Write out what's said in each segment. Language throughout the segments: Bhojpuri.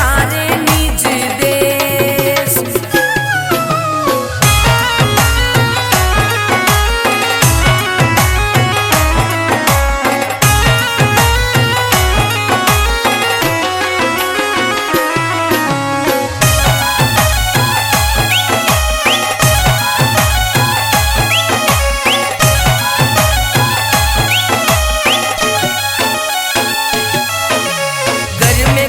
बसारे निज देश।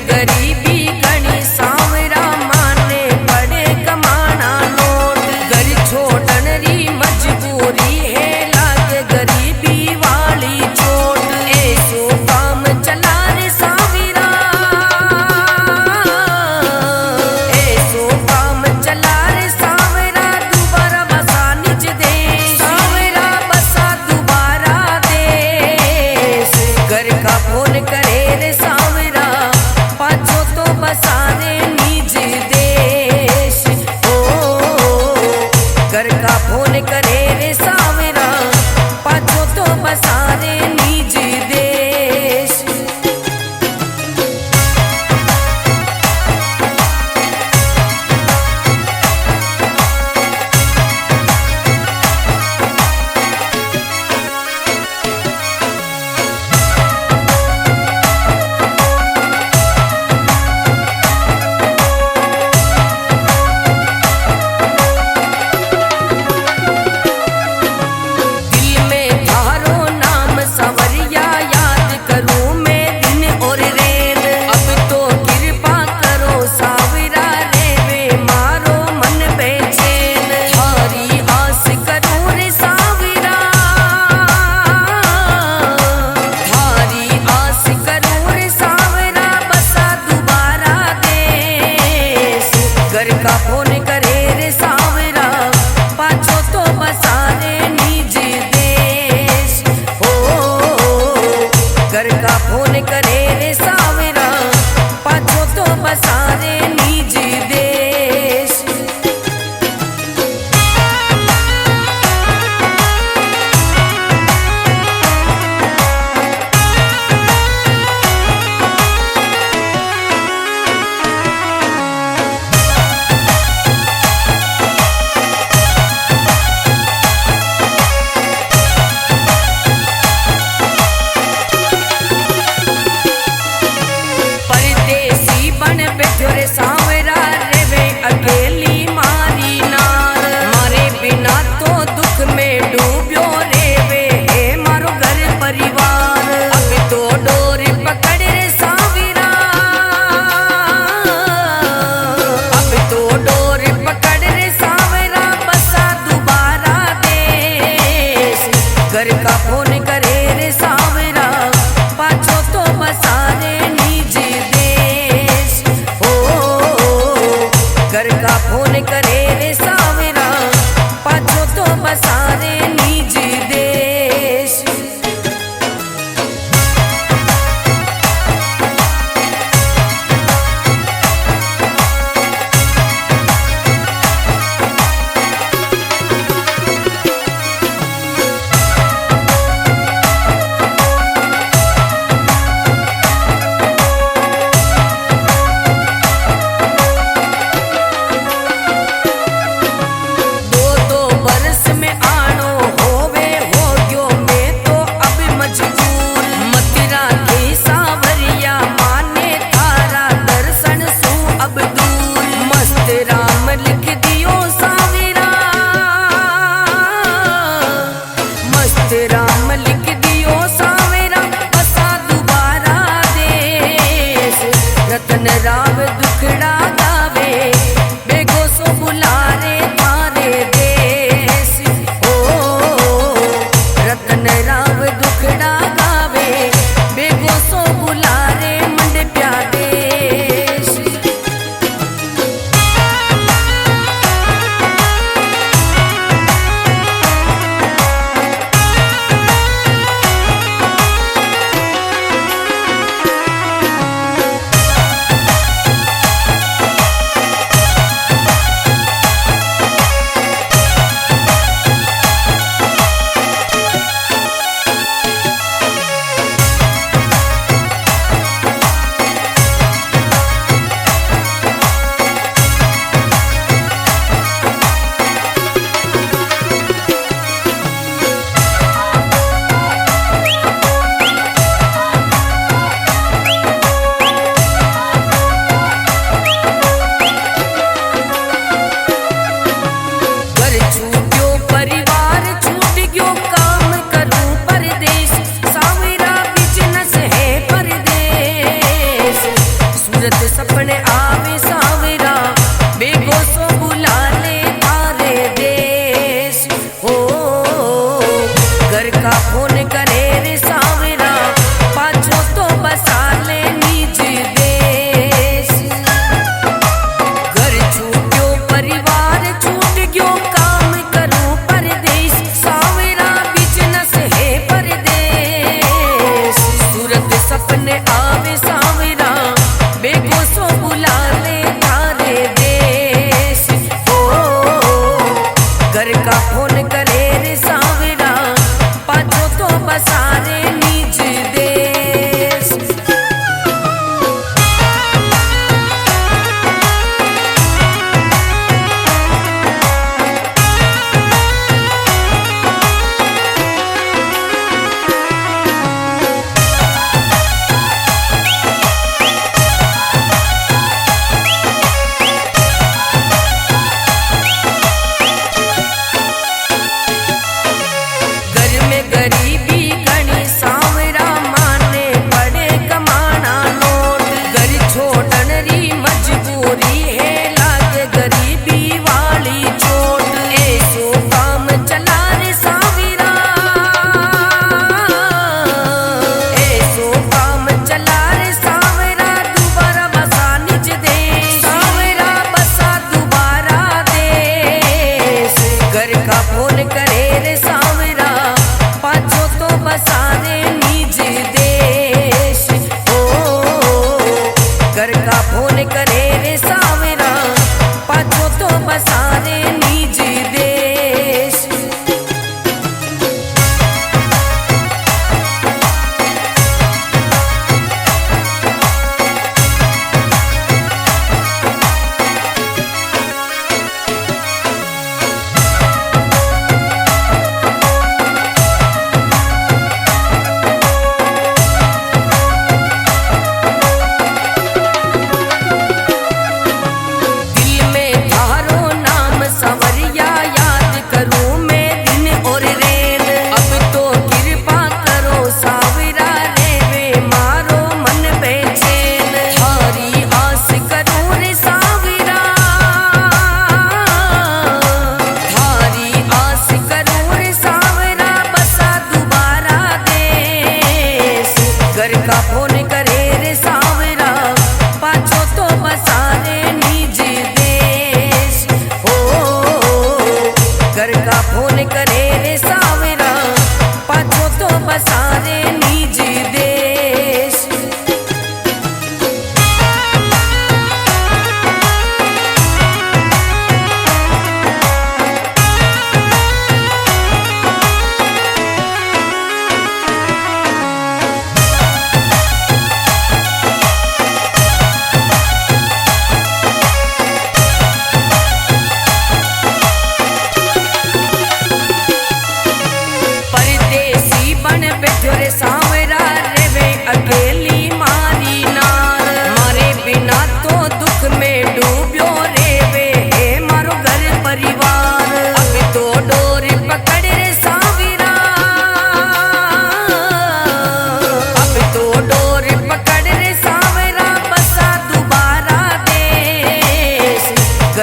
गरीबी घणी सांवरा माने पड़े कमाना नोट। घर छोड़न री मजबूरी है लागे गरीबी वाली चोट। ऐसो काम चला रे सांवरा, ऐसो काम चला रे सांवरा, दोबारा बसा निज देश। सांवरा बसा दोबारा देश। घर का फोन करे रे सांवरा, पाछो तो बसारे निज देश। ओ घर का फोन करे रे सांवरा, पाछो तो बसारे निज देश। घर का फोन करे रे सांवरा, पाछो तो बसारे निज देश। ओ घर का फोन करे रे सांवरा, पाछो तो बसारे निज देश। बन बैठो रे सांवरा रेवे अकेली मारी नार। मारे बिना तो दुख में डूब्यो रेवे हे मारो घर परिवार। अब तो डोर पकड़ रे सांवरा, अब तो डोर पकड़ रे सांवरा, बसा दोबारा देश। घर का फोन करे रे सांवरा, पाछो तो बसारे निज देश। घर का फोन करे रे सांवरा, पाछो तो बसारे निज देश। बरस में आ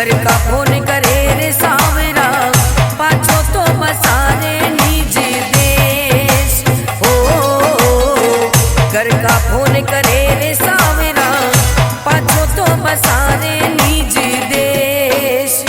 घर का फोन करे रे सावरा पाछो तो बसारे निज देश हो। घर का फोन करे रे सावरा पाछो तो बसारे निज देश।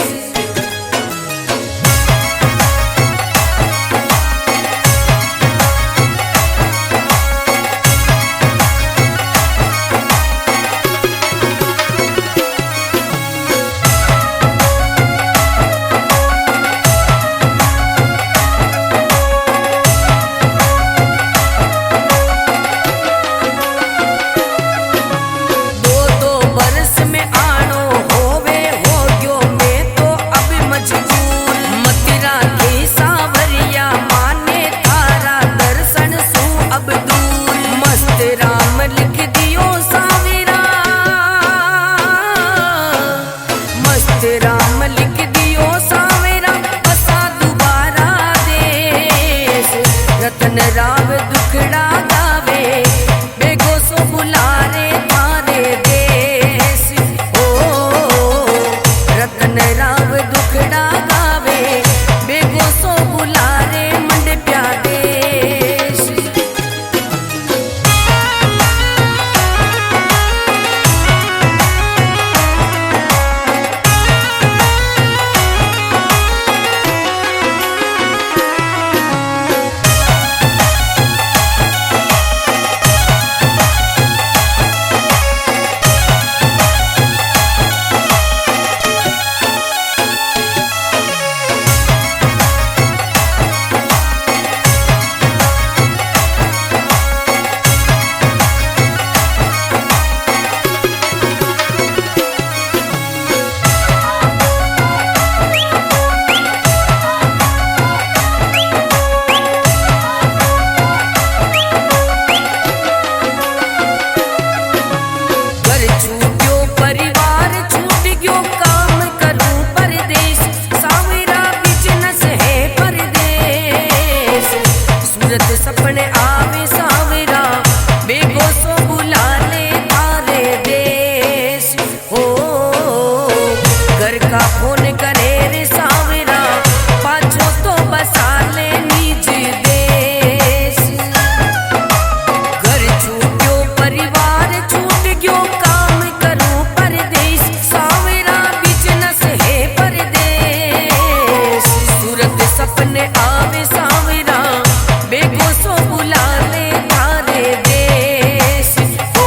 राम लिख दियो सावेरा बसा दोबारा देश। रतन राव दुखड़ा गावे बेगो सो बुलारे थारे देश ओ। रतन राव दुखड़ा गावे बेगो सो बुलारे मंड प्या देश। सपने आवे सावरा बेगो सो बुला ले थारे देश हो। घर का फोन करे रे सावरा पाछो तो बसा ले निज देश। घर छूट्यो परिवार छूट गयो काम करूं परदेश। सावरा बिजनेस है परदेश। सूरत सपने आवे सावरा बेगो सो बुला ले थारे देश हो।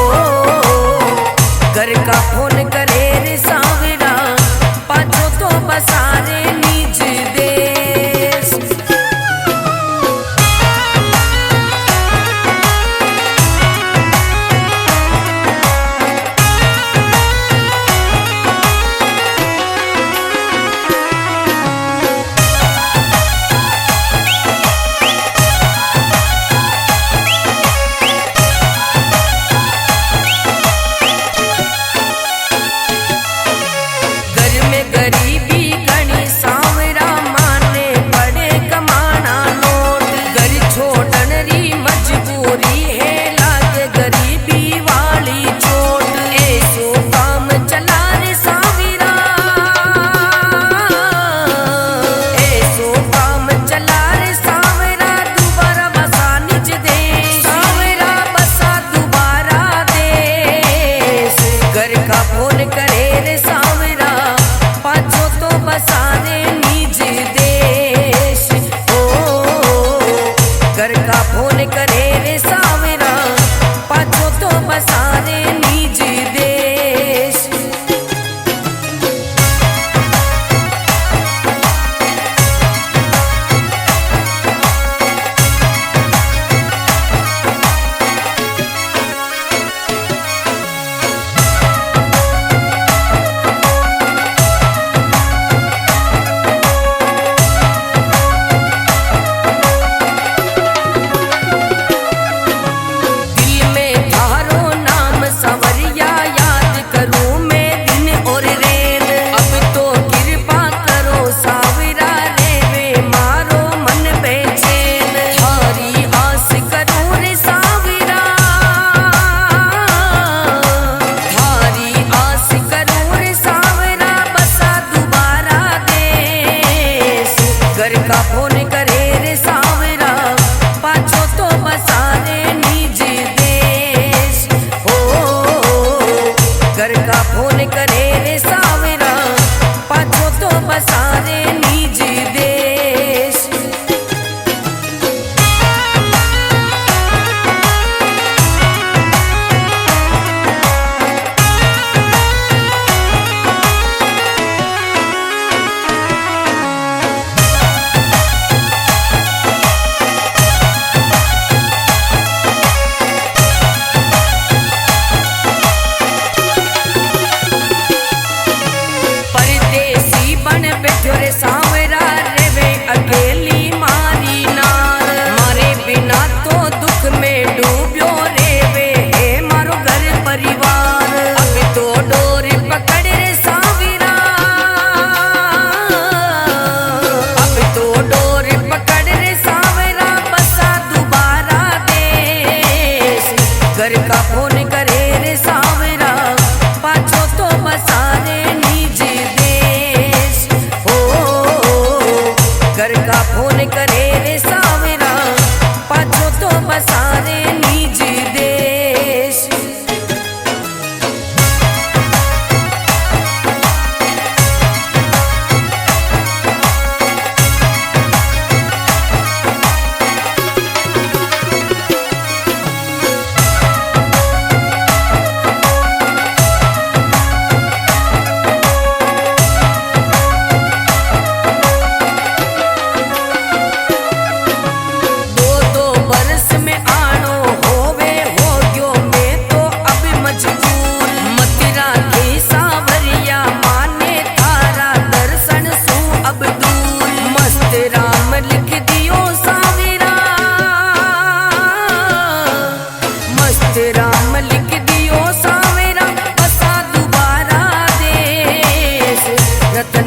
घर का फोन करे रे सावरा पाछो तो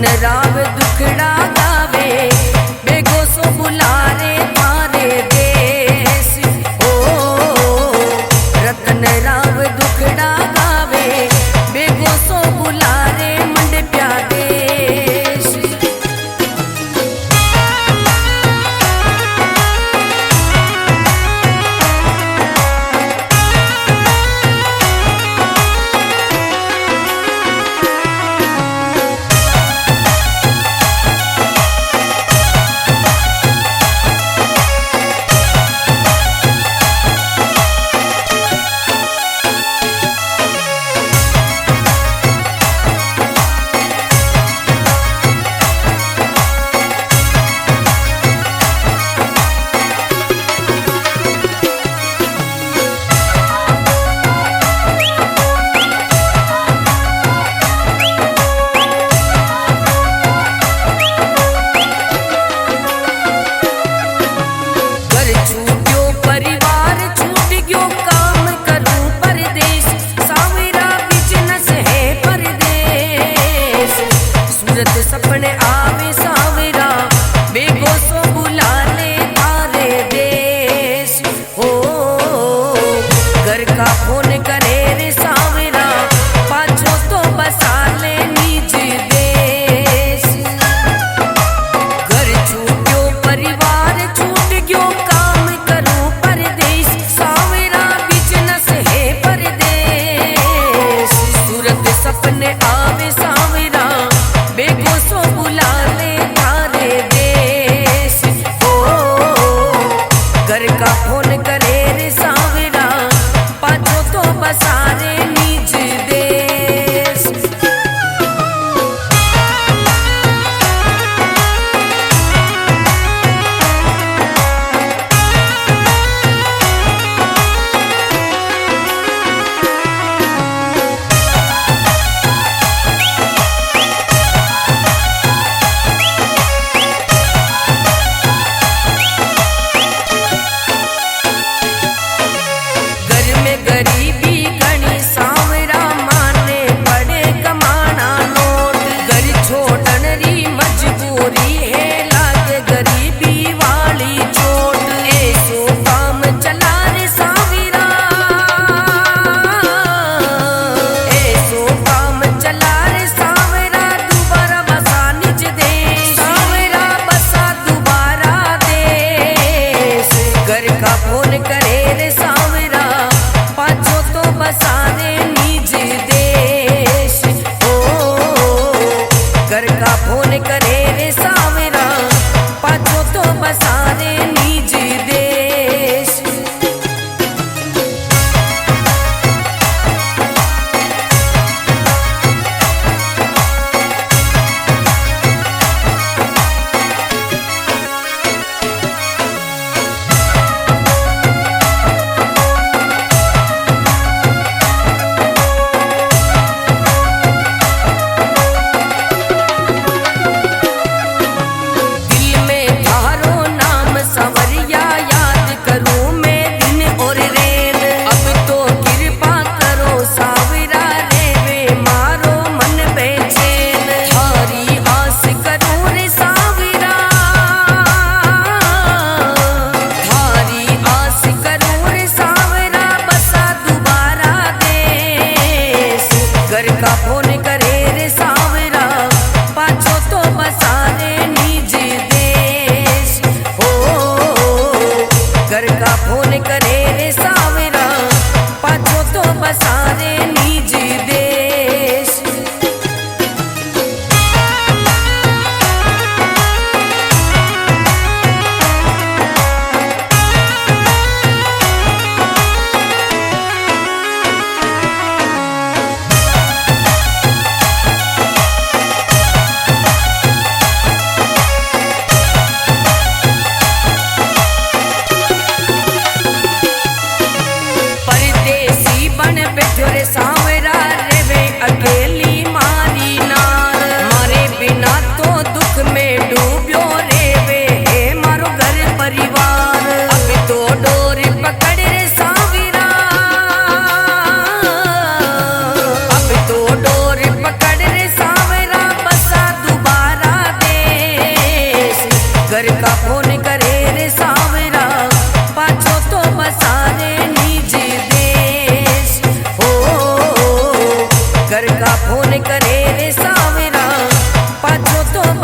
रतन राव दुखड़ा गावे बेगो सो बुलारे थारे देश। ओ रतन राव दुखड़ा गावे बेगो सो बुलारे मंड प्या देश। सपने आवे सावरा बेगो सो बुला ले थारे देश। हो घर का फोन करे रे सावरा पाछो तो बसा ले निज देश। घर छूट्यो परिवार छूट गयो काम करूं परदेश सावरा बिजनेस है परदेश। सूरत सपने आवे सावरा बेगो सो बुला ले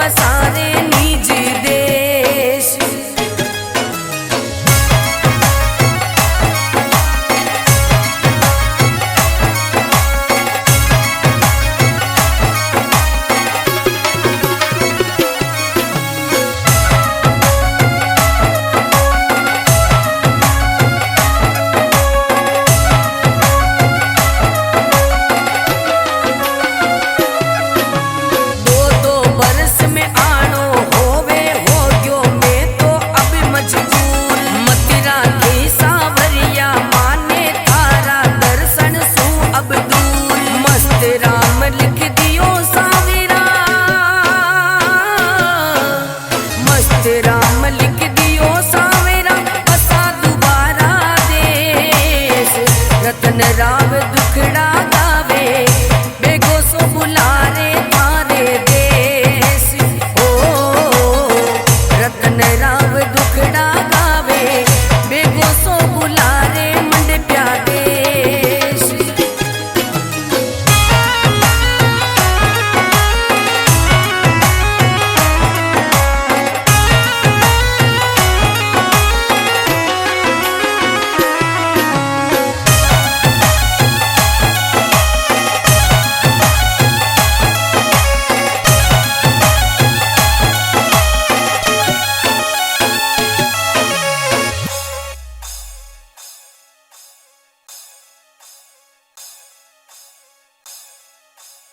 पसारे